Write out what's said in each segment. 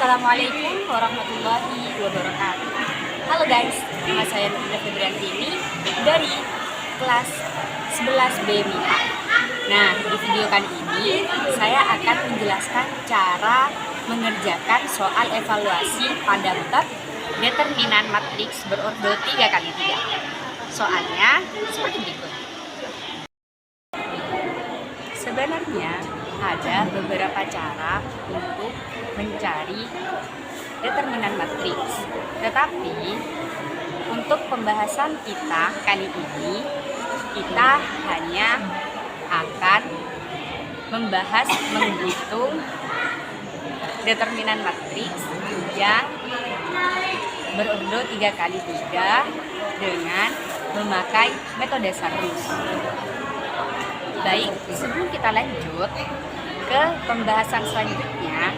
Assalamualaikum warahmatullahi wabarakatuh. Halo guys, nama saya Nurina Febriantini dari kelas 11B MIPA. Nah, di video kali ini saya akan menjelaskan cara mengerjakan soal evaluasi pada bab determinan matriks berordo 3x3. Soalnya seperti berikut. Sebenarnya ada beberapa cara untuk mencari determinan matriks, tetapi untuk pembahasan kita kali ini kita hanya akan membahas menghitung determinan matriks yang berordo 3x3 dengan memakai metode Sarrus. Baik, sebelum kita lanjut ke pembahasan selanjutnya,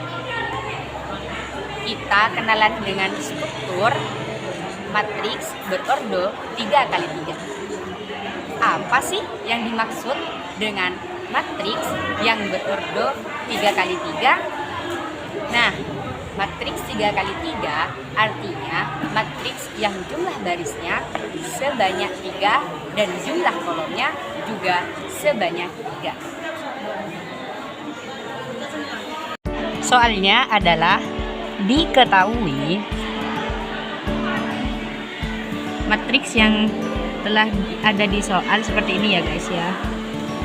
kita kenalan dengan struktur matriks berordo 3x3. Apa sih yang dimaksud dengan matriks yang berordo 3x3? Nah, matriks 3x3 artinya matriks yang jumlah barisnya sebanyak 3 dan jumlah kolomnya juga sebanyak 3. Soalnya adalah diketahui matriks yang telah ada di soal seperti ini ya guys ya.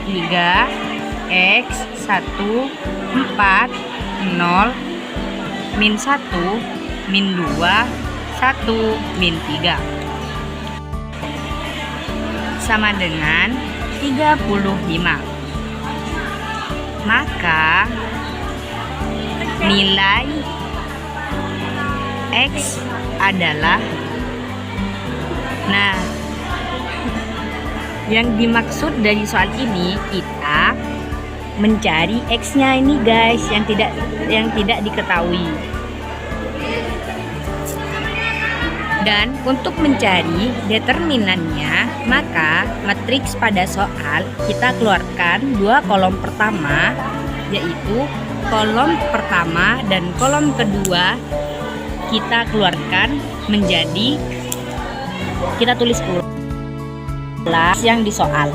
3 x 1 4 0 min 1 min 2 1 min 3 sama dengan 35. Maka nilai X adalah, nah, yang dimaksud dari soal ini kita mencari X-nya ini guys, yang tidak diketahui. Dan untuk mencari determinannya, maka matriks pada soal kita keluarkan dua kolom pertama, yaitu kolom pertama dan kolom kedua kita keluarkan menjadi, kita tulis ulang yang di soal.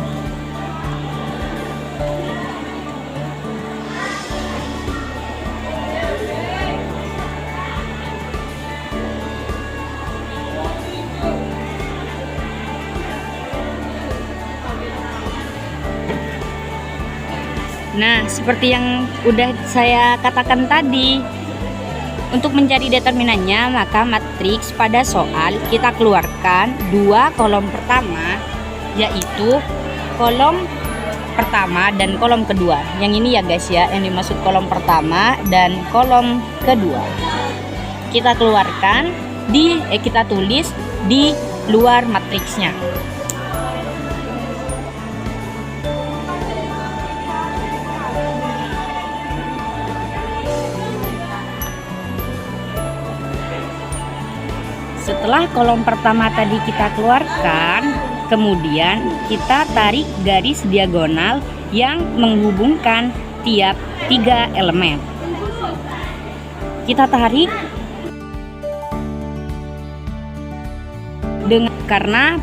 Nah, seperti yang udah saya katakan tadi, untuk mencari determinannya, maka matriks pada soal kita keluarkan dua kolom pertama, yaitu kolom pertama dan kolom kedua. Yang ini ya guys ya, yang dimaksud kolom pertama dan kolom kedua. Kita keluarkan kita tulis di luar matriksnya. Setelah kolom pertama tadi kita keluarkan, kemudian kita tarik garis diagonal yang menghubungkan tiap 3 elemen. Kita tarik karena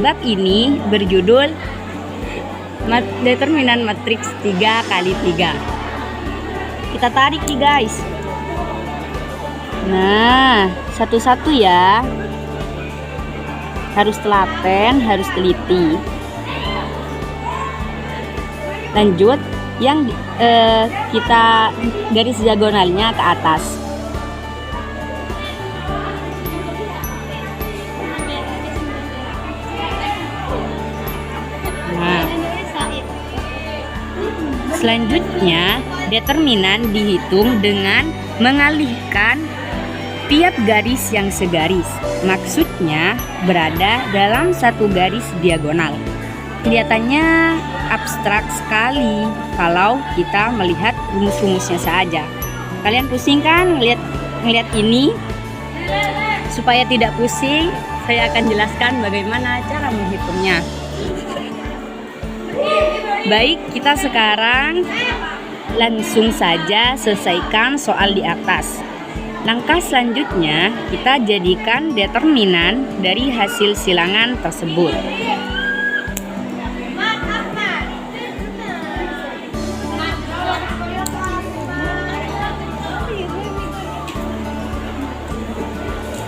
bab ini berjudul determinan matriks 3x3. Kita tarik nih guys. Nah, satu-satu ya, harus telaten, harus teliti. Lanjut, yang kita garis diagonalnya ke atas. Nah, selanjutnya determinan dihitung dengan mengalihkan tiap garis yang segaris, maksudnya berada dalam satu garis diagonal. Kelihatannya abstrak sekali kalau kita melihat rumus-rumusnya saja. Kalian pusing kan ngelihat ini? Supaya tidak pusing, saya akan jelaskan bagaimana cara menghitungnya. Baik, kita sekarang langsung saja selesaikan soal di atas. Langkah selanjutnya, kita jadikan determinan dari hasil silangan tersebut.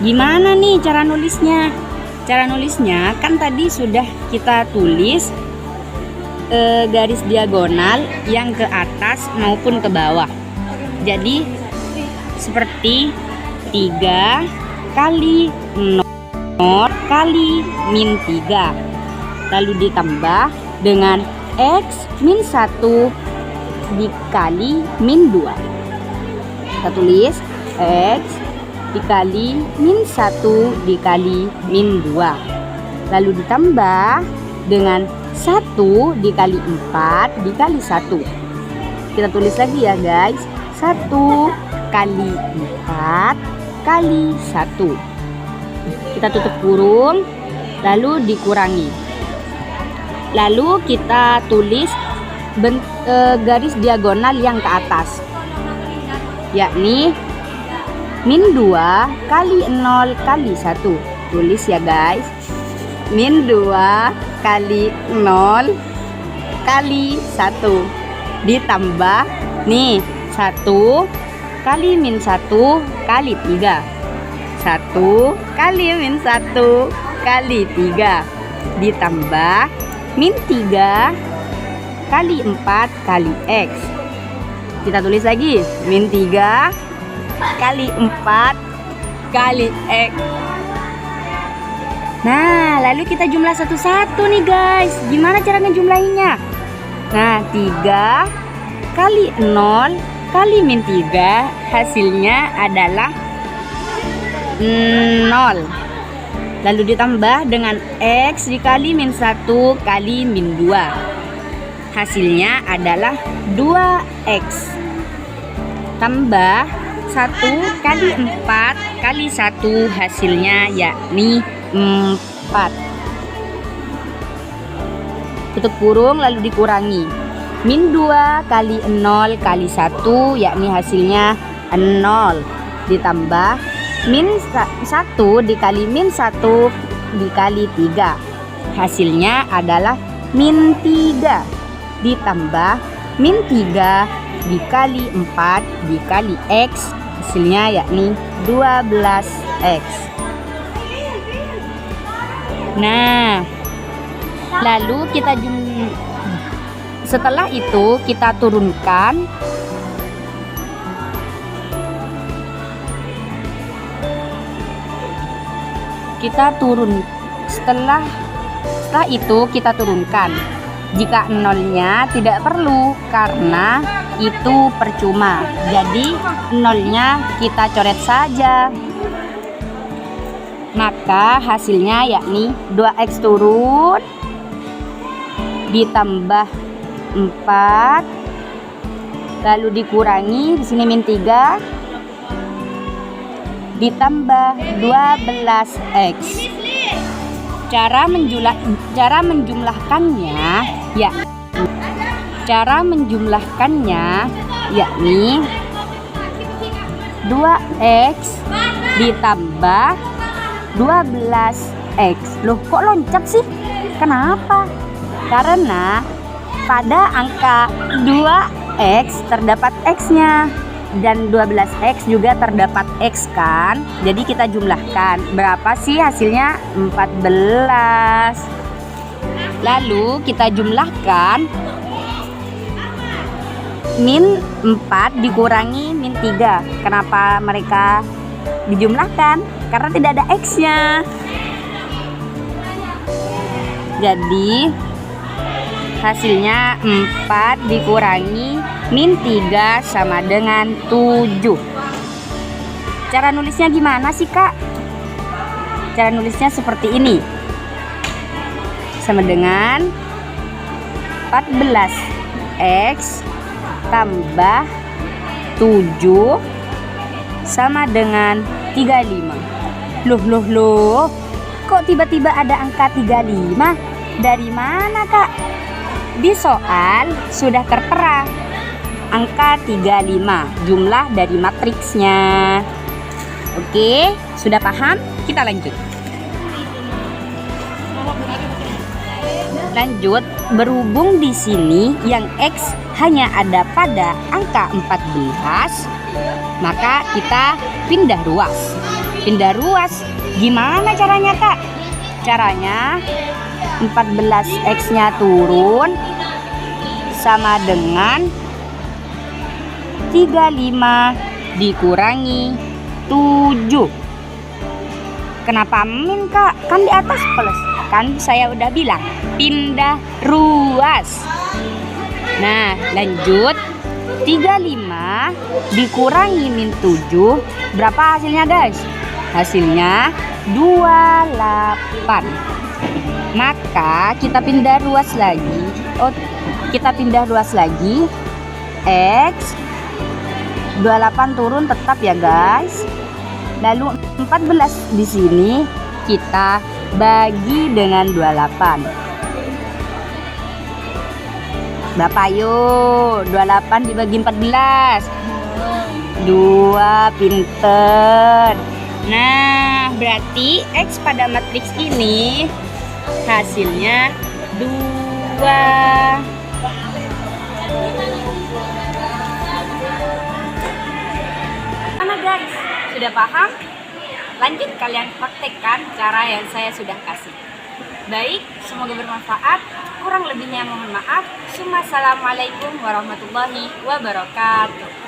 Gimana nih cara nulisnya? Cara nulisnya kan tadi sudah kita tulis garis diagonal yang ke atas maupun ke bawah. Jadi seperti 3 kali 0 kali min 3, lalu ditambah dengan X min 1 dikali min 2. Kita tulis X dikali min 1 dikali min 2, lalu ditambah dengan 1 dikali 4 dikali 1. Kita tulis lagi ya guys, 1 kali 4 kali 1. Kita tutup kurung, lalu dikurangi. Lalu kita tulis garis diagonal yang ke atas, yakni min 2 kali 0 kali 1. Tulis ya guys, min 2 kali 0 kali 1 ditambah nih 1 kali min 1 kali 3. 1 kali min 1 kali 3 ditambah min 3 kali 4 kali X. Kita tulis lagi, min 3 kali 4 kali X. Nah, lalu kita jumlah satu-satu nih guys. Gimana cara ngejumlahinnya? Nah, 3 kali 0 kali min 3 hasilnya adalah 0. Lalu ditambah dengan X dikali min 1 kali min 2. Hasilnya adalah 2X. Tambah 1 kali 4 kali 1 hasilnya yakni 4. Tutup kurung lalu dikurangi. Min 2 kali 0 kali 1 yakni hasilnya 0. Ditambah min 1 dikali min 1 dikali 3. Hasilnya adalah min 3. Ditambah min 3 dikali 4 dikali X, hasilnya yakni 12X. Nah, lalu setelah itu kita turunkan setelah itu kita turunkan. Jika nolnya tidak perlu karena itu percuma, jadi nolnya kita coret saja. Maka hasilnya yakni 2X turun ditambah 4 lalu dikurangi, di sini min 3 ditambah 12X. Cara menjumlahkannya yakni 2X ditambah 12X. Loh, kok loncat sih? Kenapa? Karena pada angka 2X terdapat X-nya dan 12X juga terdapat X kan. Jadi kita jumlahkan. Berapa sih hasilnya? 14. Lalu kita jumlahkan min 4 dikurangi min 3. Kenapa mereka dijumlahkan? Karena tidak ada X-nya. Jadi hasilnya 4 dikurangi min 3 sama dengan 7. Cara nulisnya gimana sih kak? Cara nulisnya seperti ini. Sama dengan 14X tambah 7 sama dengan 35. Loh, kok tiba-tiba ada angka 35? Dari mana kak? Di soal sudah tertera angka 35, jumlah dari matriksnya. Oke, sudah paham? Kita lanjut. Lanjut, berhubung di sini yang X hanya ada pada angka 14, maka kita pindah ruas. Pindah ruas, gimana caranya Kak? Caranya 14 X-nya turun sama dengan 35 dikurangi 7. Kenapa min Kak? Kan di atas plus. Kan saya udah bilang pindah ruas. Nah lanjut, 35 dikurangi min 7, berapa hasilnya guys? Hasilnya 28. Maka kita pindah ruas lagi. Kita pindah ruas lagi. X 28 turun tetap ya guys. Lalu 14 di sini kita bagi dengan 28. Berapa yuk? 28 dibagi 14. 2, pinter. Nah, berarti X pada matriks ini hasilnya 2. Mana guys? Sudah paham? Lanjut kalian praktekkan cara yang saya sudah kasih. Baik, semoga bermanfaat. Kurang lebihnya mohon maaf. Assalamualaikum warahmatullahi wabarakatuh.